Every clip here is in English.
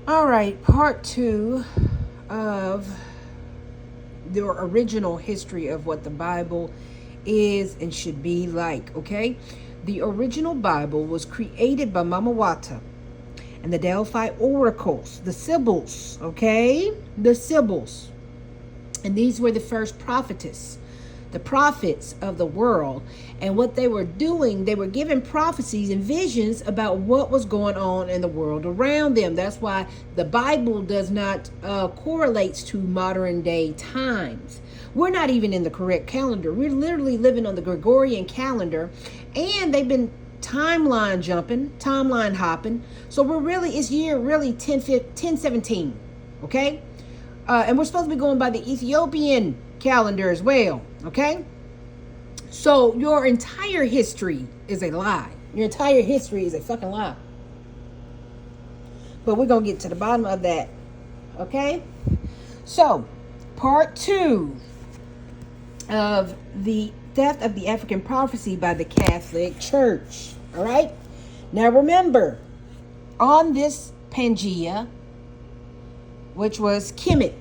All right, part two of the original history of what the Bible is and should be like, okay? The original Bible was created by Mama Wata and the Delphi oracles, the Sibyls, okay? The Sibyls. And these were the first prophetess, the prophets of the world. And what they were doing, they were giving prophecies and visions about what was going on in the world around them. That's why the Bible does not correlates to modern day times. We're not even in the correct calendar. We're literally living on the Gregorian calendar, and they've been timeline jumping, timeline hopping. So it's year really 1017, okay? And we're supposed to be going by the Ethiopian calendar as well, okay? So your entire history is a lie. Your entire history is a fucking lie. But we're going to get to the bottom of that, okay? So, part two of the theft of the African prophecy by the Catholic Church, all right? Now remember, on this Pangea, which was Kemet.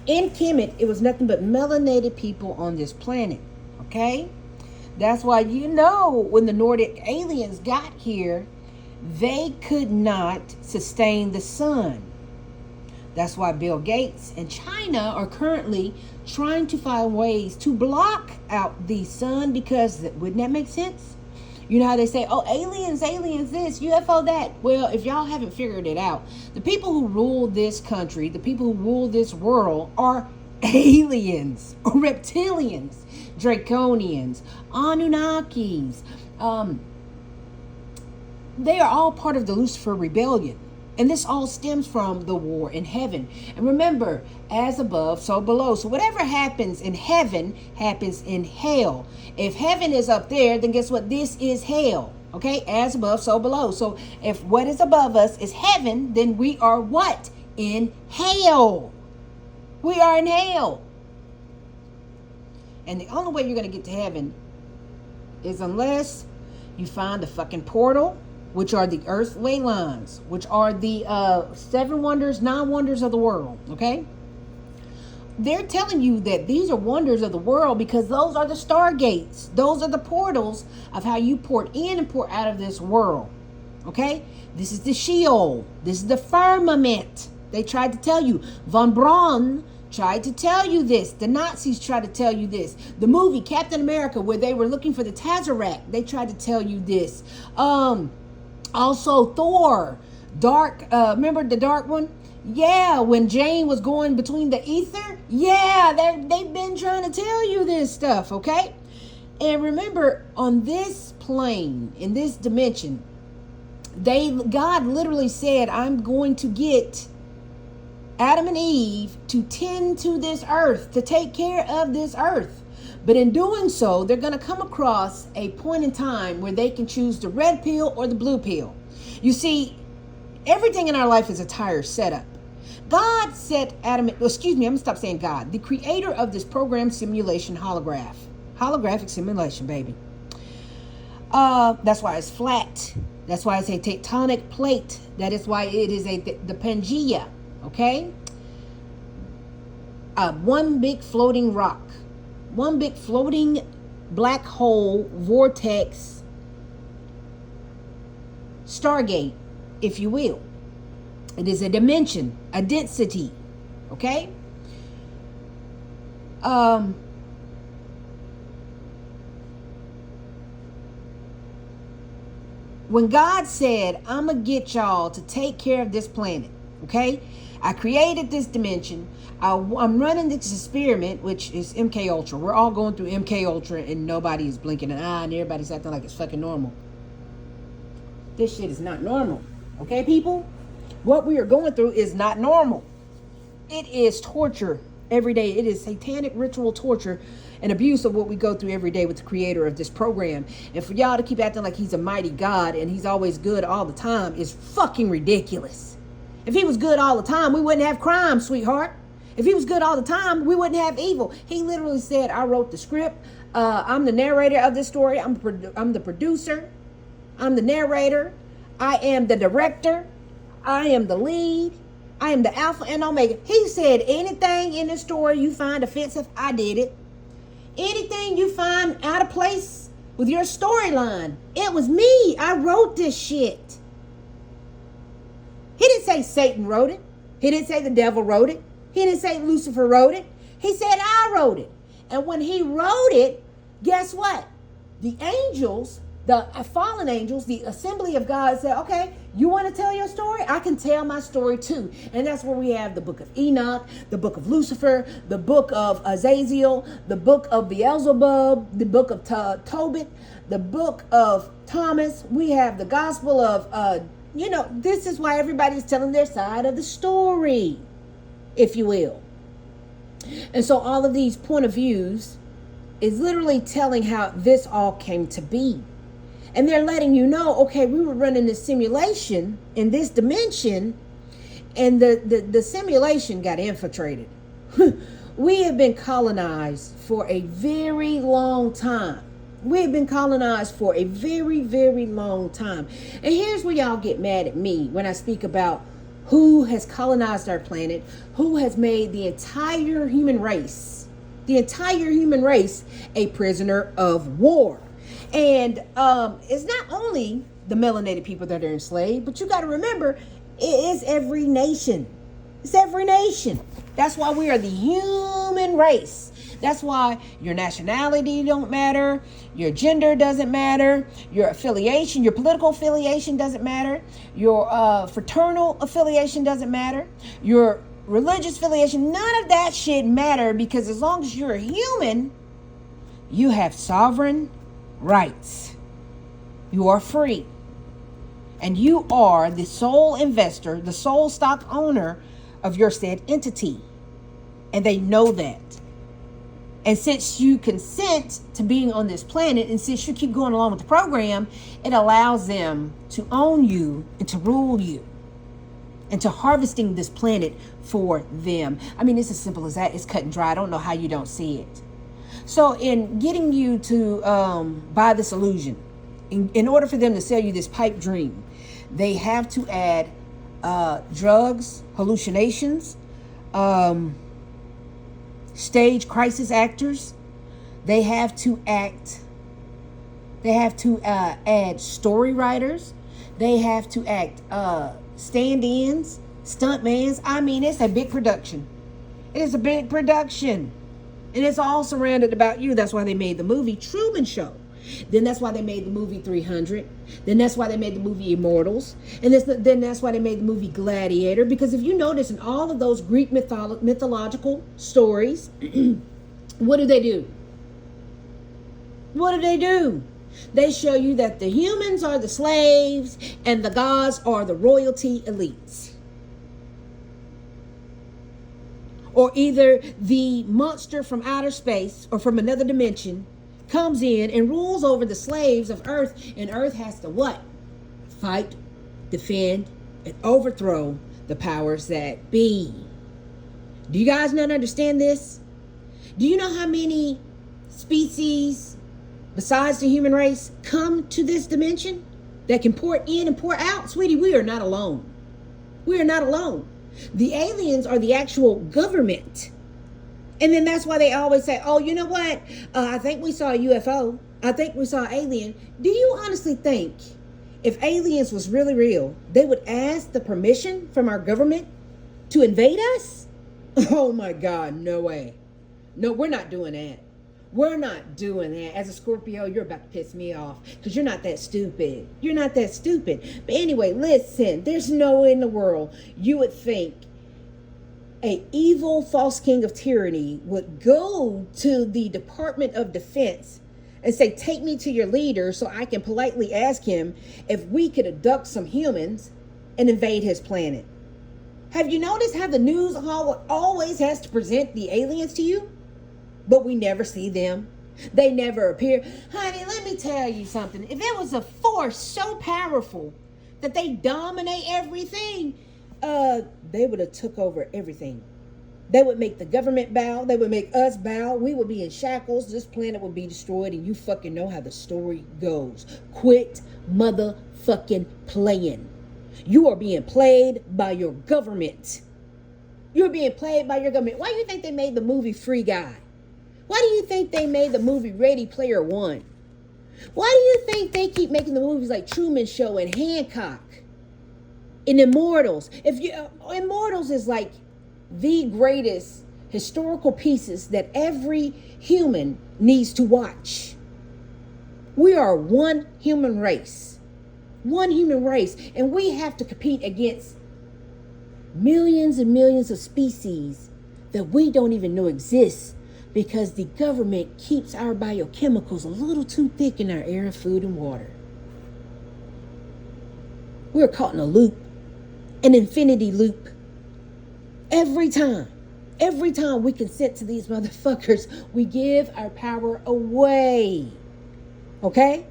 In Kemet, it was nothing but melanated people on this planet. Okay? That's why when the Nordic aliens got here, they could not sustain the sun. That's why Bill Gates and China are currently trying to find ways to block out the sun, because wouldn't that make sense? You know how they say, oh, aliens this, UFO that. Well, if y'all haven't figured it out, the people who rule this country, the people who rule this world are aliens, or reptilians, draconians, Anunnakis. They are all part of the Lucifer rebellion. And this all stems from the war in heaven. And remember, as above, so below. So whatever happens in heaven happens in hell. If heaven is up there, then guess what? This is hell. Okay? As above, so below. So if what is above us is heaven, then we are what? In hell. We are in hell. And the only way you're going to get to heaven is unless you find a fucking portal, which are the earth ley lines, which are the 7 wonders, 9 wonders of the world, okay? They're telling you that these are wonders of the world because those are the stargates. Those are the portals of how you port in and port out of this world, okay? This is the Sheol. This is the firmament. They tried to tell you. Von Braun tried to tell you this. The Nazis tried to tell you this. The movie Captain America, where they were looking for the Tesseract, they tried to tell you this. Also, Thor, dark. Remember the dark one? Yeah, when Jane was going between the ether. Yeah, they've been trying to tell you this stuff, okay? And remember, on this plane, in this dimension, God literally said, "I'm going to get Adam and Eve to tend to this earth, to take care of this earth." But in doing so, they're going to come across a point in time where they can choose the red pill or the blue pill. You see, everything in our life is a tire setup. God set I'm going to stop saying God. The creator of this program simulation holographic simulation, baby. That's why it's flat. That's why it's a tectonic plate. That is why it is the Pangea, okay? One big floating rock. One big floating black hole, vortex, stargate, if you will. It is a dimension, a density, okay? When God said, "I'm going to get y'all to take care of this planet," okay? I created this dimension. I'm running this experiment, which is MK Ultra. We're all going through MK Ultra, and nobody is blinking an eye, and everybody's acting like it's fucking normal. This shit is not normal. Okay, people? What we are going through is not normal. It is torture every day. It is satanic ritual torture and abuse of what we go through every day with the creator of this program. And for y'all to keep acting like he's a mighty God and he's always good all the time is fucking ridiculous. If he was good all the time, we wouldn't have crime, sweetheart. If he was good all the time, we wouldn't have evil. He literally said, "I wrote the script. I'm the narrator of this story. I'm the producer. I'm the narrator. I am the director. I am the lead. I am the Alpha and Omega. He said anything in the story you find offensive, I did it. Anything you find out of place with your storyline, it was me. I wrote this shit. He didn't say Satan wrote it. He didn't say the devil wrote it. He didn't say Lucifer wrote it. He said I wrote it. And when he wrote it, guess what? The angels, the fallen angels, the assembly of God said, okay, you want to tell your story? I can tell my story too. And that's where we have the book of Enoch, the book of Lucifer, the book of Azazel, the book of Beelzebub, the book of Tobit, the book of Thomas. We have the gospel of, this is why everybody's telling their side of the story, if you will. And so all of these point of views is literally telling how this all came to be. And they're letting you know, okay, we were running this simulation in this dimension, and the simulation got infiltrated. We have been colonized for a very long time. We have been colonized for a very, very long time. And here's where y'all get mad at me when I speak about who has colonized our planet, who has made the entire human race a prisoner of war. And it's not only the melanated people that are enslaved, but you got to remember, it is every nation. It's every nation. That's why we are the human race. That's why your nationality don't matter. Your gender doesn't matter. Your affiliation, your political affiliation doesn't matter. Your fraternal affiliation doesn't matter. Your religious affiliation, none of that shit matter, because as long as you're a human, you have sovereign rights. You are free. And you are the sole investor, the sole stock owner of your said entity. And they know that. And since you consent to being on this planet, and since you keep going along with the program, it allows them to own you and to rule you and to harvesting this planet for them. I mean, it's as simple as that. It's cut and dry. I don't know how you don't see it. So in getting you to buy this illusion, in order for them to sell you this pipe dream, they have to add drugs, hallucinations, stage crisis actors. They have to add story writers. They have to act stand-ins, stuntmans. I mean, it's a big production. It is a big production. And it's all surrounded about you. That's why they made the movie Truman Show. Then that's why they made the movie 300. Then that's why they made the movie Immortals. And then that's why they made the movie Gladiator. Because if you notice in all of those Greek mythological stories, what do they do? What do they do? They show you that the humans are the slaves and the gods are the royalty elites. Or either the monster from outer space or from another dimension comes in and rules over the slaves of Earth, and Earth has to what? Fight, defend, and overthrow the powers that be. Do you guys not understand this? Do you know how many species besides the human race come to this dimension that can pour in and pour out? Sweetie, we are not alone. We are not alone. The aliens are the actual government. And then that's why they always say, oh, you know what? I think we saw a UFO. I think we saw an alien. Do you honestly think if aliens was really real, they would ask the permission from our government to invade us? Oh my God, no way. No, we're not doing that. We're not doing that. As a Scorpio, you're about to piss me off because you're not that stupid. You're not that stupid. But anyway, listen, there's no way in the world you would think a evil false king of tyranny would go to the Department of Defense and say, take me to your leader so I can politely ask him if we could abduct some humans and invade his planet. Have you noticed how the news always has to present the aliens to you? But we never see them. They never appear. Honey, let me tell you something. If it was a force so powerful that they dominate everything, they would have took over everything. They would make the government bow. They would make us bow. We would be in shackles. This planet would be destroyed. And you fucking know how the story goes. Quit motherfucking playing. You are being played by your government. You're being played by your government. Why do you think they made the movie Free Guy? Why do you think they made the movie Ready Player One? Why do you think they keep making the movies like Truman Show and Hancock and Immortals? Immortals is like the greatest historical pieces that every human needs to watch. We are one human race. One human race. And we have to compete against millions and millions of species that we don't even know exist because the government keeps our biochemicals a little too thick in our air, food, and water. We're caught in a loop, an infinity loop. Every time we consent to these motherfuckers, we give our power away. Okay?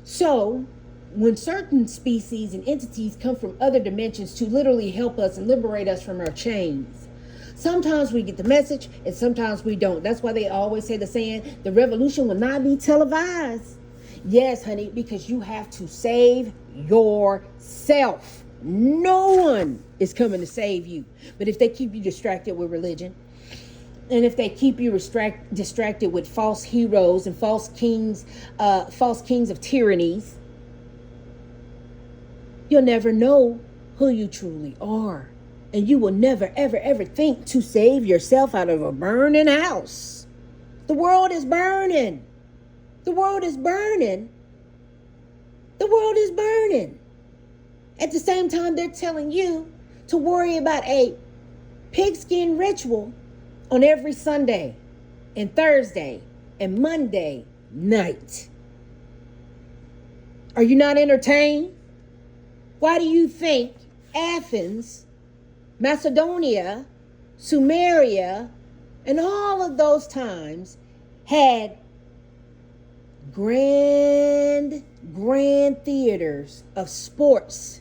So, when certain species and entities come from other dimensions to literally help us and liberate us from our chains, sometimes we get the message and sometimes we don't. That's why they always say the saying, the revolution will not be televised. Yes, honey, because you have to save yourself. No one is coming to save you. But if they keep you distracted with religion, and if they keep you distracted with false heroes and false kings of tyrannies, you'll never know who you truly are. And you will never, ever, ever think to save yourself out of a burning house. The world is burning. The world is burning. The world is burning. At the same time, they're telling you to worry about a pigskin ritual on every Sunday and Thursday and Monday night. Are you not entertained? Why do you think Athens, Macedonia, Sumeria, and all of those times had grand theaters of sports,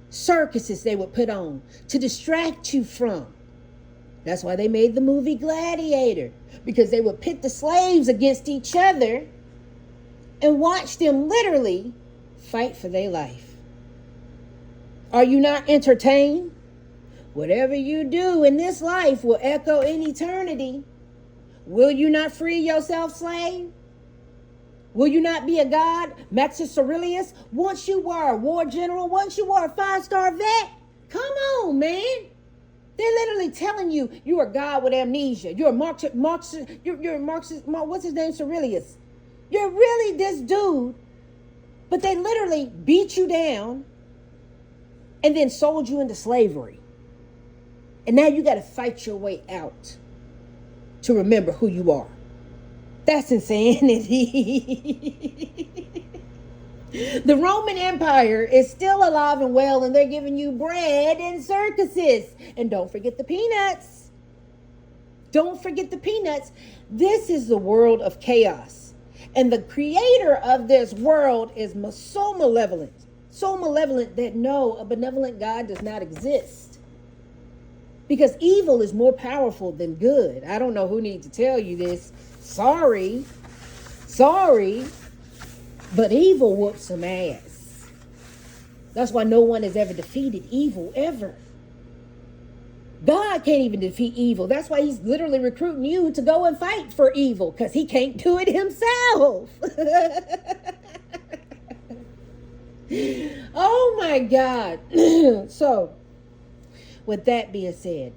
circuses they would put on to distract you from? That's why they made the movie Gladiator, because they would pit the slaves against each other and watch them literally fight for their life. Are you not entertained? Whatever you do in this life will echo in eternity. Will you not free yourself, slave? Will you not be a god? Maxus Aurelius, once you were a war general, once you were a 5-star vet. Come on, man. They're literally telling you you're a god with amnesia. You're a Marxist, you're a Marxist, what's his name, Aurelius. You're really this dude, but they literally beat you down and then sold you into slavery. And now you got to fight your way out to remember who you are. That's insanity. The Roman Empire is still alive and well, and they're giving you bread and circuses. And don't forget the peanuts. Don't forget the peanuts. This is the world of chaos. And the creator of this world is so malevolent that no, a benevolent God does not exist. Because evil is more powerful than good. I don't know who needs to tell you this. Sorry. But evil whoops some ass. That's why no one has ever defeated evil, ever. God can't even defeat evil. That's why he's literally recruiting you to go and fight for evil, because he can't do it himself. Oh my God. So, with that being said,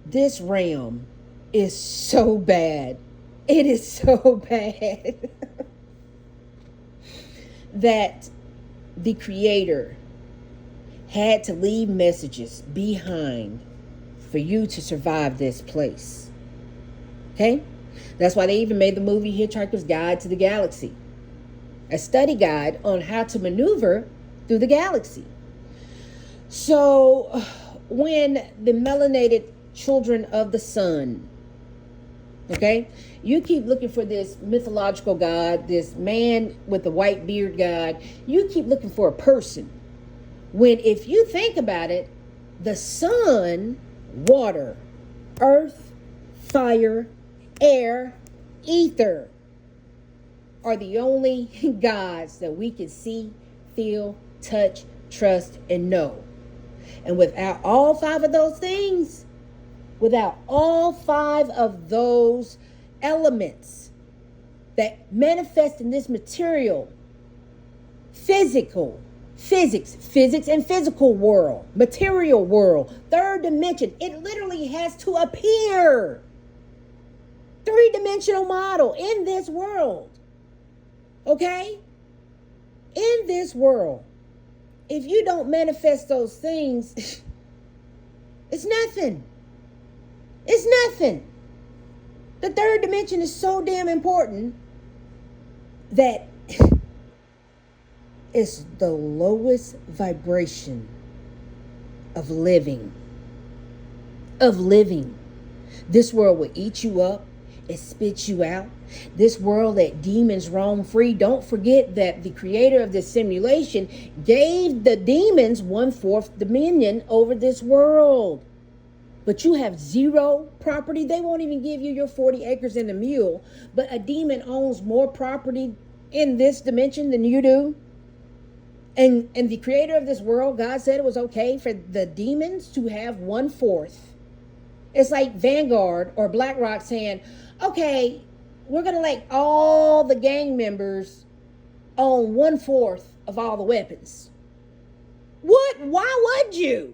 this realm is so bad. It is so bad that the creator had to leave messages behind for you to survive this place. Okay? That's why they even made the movie Hitchhiker's Guide to the Galaxy, a study guide on how to maneuver through the galaxy. So when the melanated children of the sun, okay, you keep looking for this mythological God, this man with the white beard God. You keep looking for a person. When, if you think about it, the sun, water, earth, fire, air, ether are the only gods that we can see, feel, touch, trust, and know. And without all five of those things, without all five of those elements that manifest in this material, physics and physical world, material world, third dimension, it literally has to appear. Three-dimensional model in this world. Okay? In this world. If you don't manifest those things, it's nothing. It's nothing. The third dimension is so damn important that it's the lowest vibration of living. Of living. This world will eat you up. It spits you out. This world that demons roam free. Don't forget that the creator of this simulation gave the demons 1/4 dominion over this world. But you have zero property. They won't even give you your 40 acres and a mule. But a demon owns more property in this dimension than you do. And the creator of this world, God said it was okay for the demons to have 1/4. It's like Vanguard or BlackRock saying, okay, we're going to let all the gang members own 1/4 of all the weapons. What? Why would you?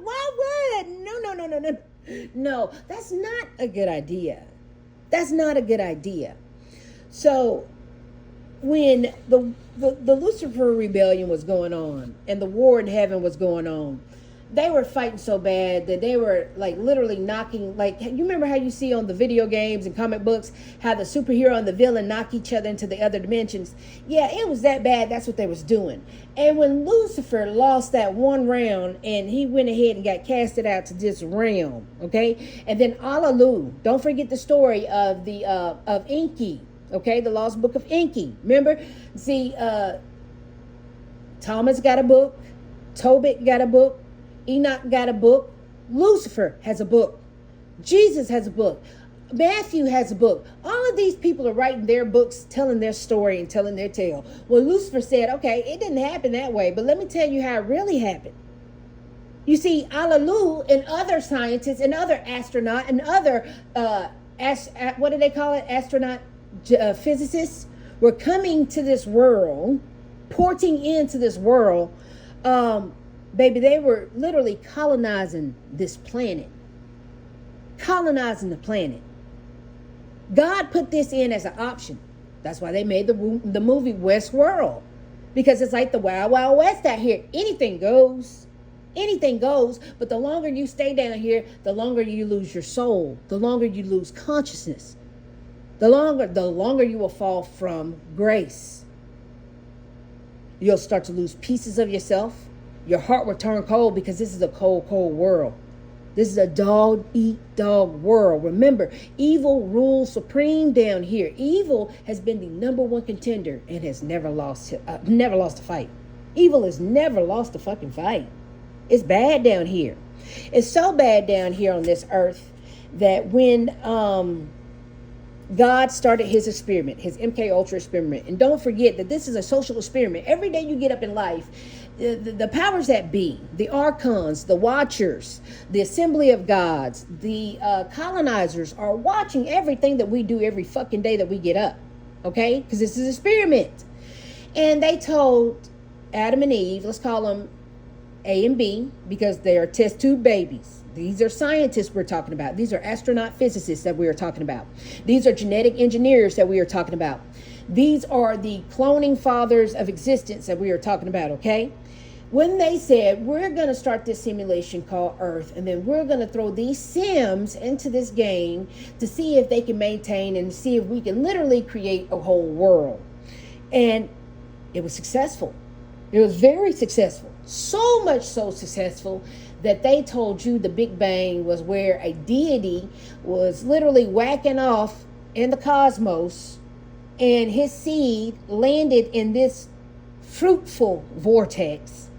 Why would? No. No, that's not a good idea. That's not a good idea. So when the Lucifer rebellion was going on and the war in heaven was going on, they were fighting so bad that they were like literally knocking, like, you remember how you see on the video games and comic books how the superhero and the villain knock each other into the other dimensions? Yeah, it was that bad. That's what they was doing. And when Lucifer lost that one round and he went ahead and got casted out to this realm, okay? And then Alalu, don't forget the story of the of Enki, okay? The lost book of Enki. Remember? See, Thomas got a book, Tobit got a book, Enoch got a book. Lucifer has a book. Jesus has a book. Matthew has a book. All of these people are writing their books, telling their story and telling their tale. Well, Lucifer said, okay, it didn't happen that way, but let me tell you how it really happened. You see, Alalu and other scientists and other astronauts and other, what do they call it? Astronaut physicists were coming to this world, porting into this world, baby, they were literally colonizing this planet. Colonizing the planet. God put this in as an option. That's why they made the movie Westworld. Because it's like the Wild Wild West out here. Anything goes. Anything goes. But the longer you stay down here, the longer you lose your soul. The longer you lose consciousness. The longer you will fall from grace. You'll start to lose pieces of yourself. Your heart will turn cold because this is a cold, cold world. This is a dog-eat-dog world. Remember, evil rules supreme down here. Evil has been the number one contender and has never lost a fight. Evil has never lost a fucking fight. It's bad down here. It's so bad down here on this earth that when God started his experiment, his MK Ultra experiment, and don't forget that this is a social experiment. Every day you get up in life, the powers that be, the archons, the watchers, the assembly of gods, the colonizers are watching everything that we do every fucking day that we get up. Okay? Because this is an experiment. And they told Adam and Eve, let's call them A and B, because they are test tube babies. These are scientists we're talking about. These are astronaut physicists that we are talking about. These are genetic engineers that we are talking about. These are the cloning fathers of existence that we are talking about, okay? When they said, we're going to start this simulation called Earth, and then we're going to throw these Sims into this game to see if they can maintain and see if we can literally create a whole world. And it was successful. It was very successful. So much so successful that they told you the Big Bang was where a deity was literally whacking off in the cosmos, and his seed landed in this fruitful vortex,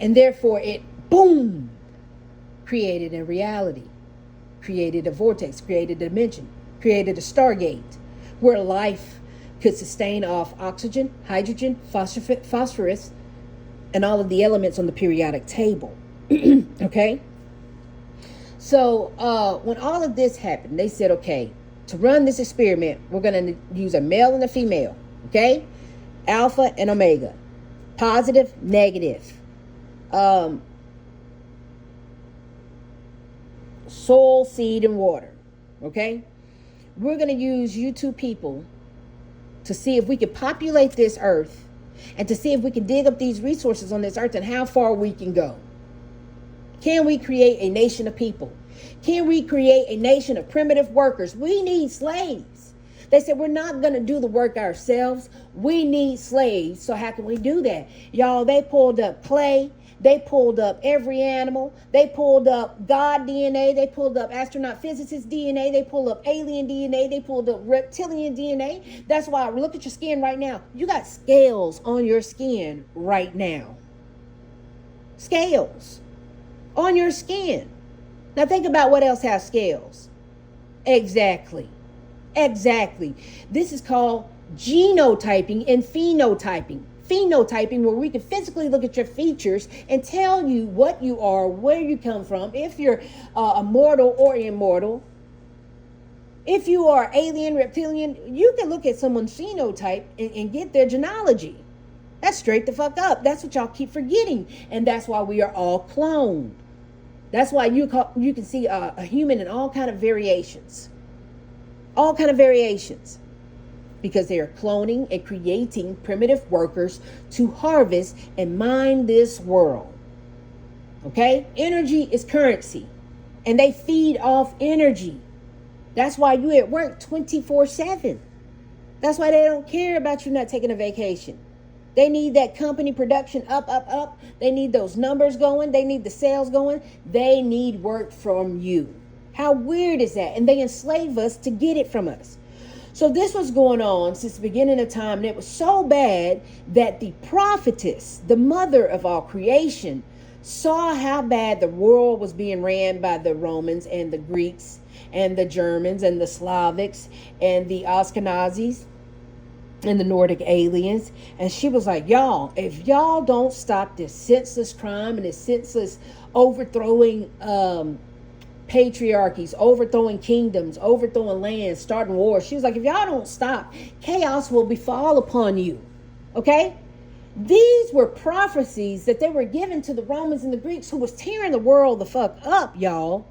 and therefore it, boom, created a reality, created a vortex, created a dimension, created a stargate where life could sustain off oxygen, hydrogen, phosphorus, and all of the elements on the periodic table. Okay? So when all of this happened, they said, okay, to run this experiment, we're going to use a male and a female. Okay? Alpha and omega. Positive, negative. Soul, seed, and water. Okay? We're going to use you two people to see if we can populate this earth and to see if we can dig up these resources on this earth and how far we can go. Can we create a nation of people? Can we create a nation of primitive workers? We need slaves. They said we're not going to do the work ourselves. We need slaves. So how can we do that? Y'all, they pulled up clay. They pulled up every animal. They pulled up God DNA. They pulled up astronaut physicist DNA. They pulled up alien DNA. They pulled up reptilian DNA. That's why, look at your skin right now. You got scales on your skin right now. Scales on your skin. Now think about what else has scales. Exactly. This is called genotyping and phenotyping. Phenotyping, where we can physically look at your features and tell you what you are, where you come from, if you're mortal or immortal. If you are alien, reptilian, you can look at someone's phenotype and get their genealogy. That's straight the fuck up. That's what y'all keep forgetting. And that's why we are all cloned. That's why you can see a human in all kind of variations. All kind of variations. Because they are cloning and creating primitive workers to harvest and mine this world. Okay? Energy is currency. And they feed off energy. That's why you at work 24/7. That's why they don't care about you not taking a vacation. They need that company production up. They need those numbers going. They need the sales going. They need work from you. How weird is that? And they enslave us to get it from us. So this was going on since the beginning of time. And it was so bad that the prophetess, the mother of all creation, saw how bad the world was being ran by the Romans and the Greeks and the Germans and the Slavics and the Ashkenazis and the Nordic aliens. And she was like, y'all, if y'all don't stop this senseless crime and this senseless overthrowing patriarchies, overthrowing kingdoms, overthrowing lands, starting wars. She was like, if y'all don't stop, chaos will befall upon you. Okay? These were prophecies that they were given to the Romans and the Greeks, who was tearing the world the fuck up, y'all.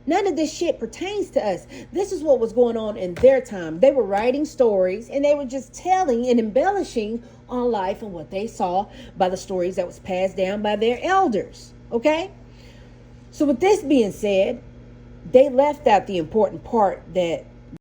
None of this shit pertains to us. This is what was going on in their time. They were writing stories and they were just telling and embellishing on life and what they saw by the stories that was passed down by their elders. Okay? So with this being said, they left out the important part that